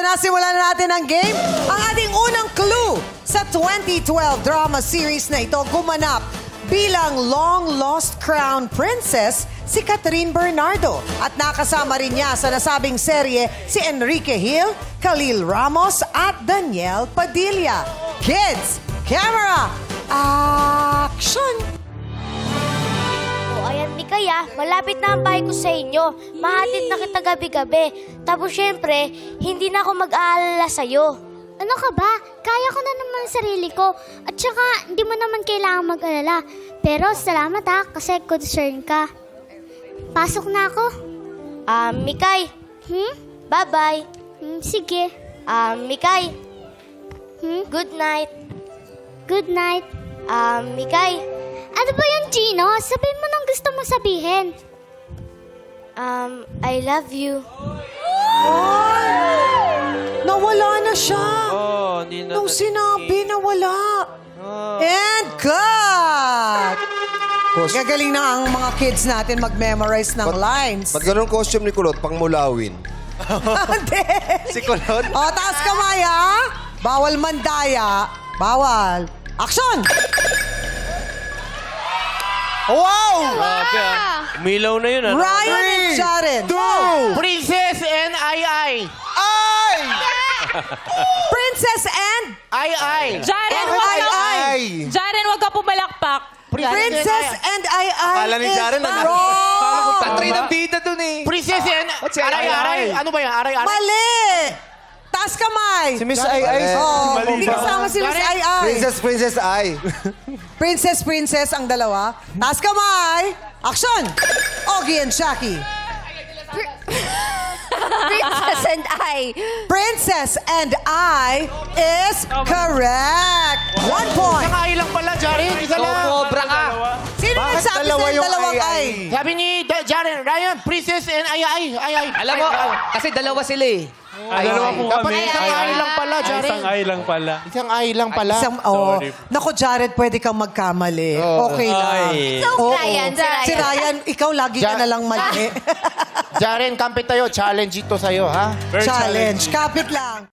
na, simulan na natin ang game. Ang ating unang clue sa 2012 drama series na ito, gumanap bilang long-lost crown princess si Catherine Bernardo. At nakasama rin niya sa nasabing serye si Enrique Hill, Khalil Ramos at Daniel Padilla. Kids, camera, action! O, ayan, Mikay, malapit na ang bahay ko sa inyo. Mahatid na kita gabi-gabi. Tapos, syempre, hindi na ako mag-aalala sa'yo. Ano ka ba? Kaya ko na naman ang sarili ko. At saka, hindi mo naman kailangan mag-alala. Pero salamat kasi concern ka. Pasok na ako. Mikay, bye-bye. Sige. Mikay, good night. Good night. Mikay, Ano ba yun, Gino? Sabihin mo nang gusto mo sabihin. I love you. Nawala na siya. Hindi na. Nung sinabi, nawala. And cut! Gagaling na ang mga kids natin mag-memorize ng lines. Ba't ganun costume ni Kulot? Pang mulawin. Hindi. Si Kulot? O, taas kamay, ha? Bawal mandaya. Bawal. Action! Wow! Grabe Umilaw na yun Ryan and Jaren. Princess and Ai. Ay! Princess and Ai. Jaren, Ay, wag ay, ka, ay. Jaren, wag ka pumalakpak. Princess and Ai. Akala ni Jaren na wrong. Patry ng bida dun eh. Princess and si Ai? Aray. Ano ba yan? Aray. Mali! Taas kamay. Si Miss Ai Ai. Oh, hindi kasama si Miss Ai Ai. Princess Ai. Princess ang dalawa. Taas kamay. Action! Ogie and Shaki. Princess and I. Princess and I is correct. 1 point. Isang Ai lang pala, Jaren. Isa lang. Sobra ka. Sino Bakit nagsabi dalawa sa'yo yung dalawang Ai? ay? Sabi ni Jaren, Ryan, Princess and Ai. Alam mo, kasi dalawa sila eh. Dalawa po Dapat kami. isang Ai lang pala, Jaren. Isang ay lang pala. Isang Ai lang pala. Sorry. Naku, Jared, pwede kang magkamali. Okay lang. Ay. So, Oo. Ryan, si Ryan. Si Ryan, ikaw lagi ka na lang mali. Jaren, kampi tayo. Challenge ito sa'yo, ha? Challenge. Kapit lang.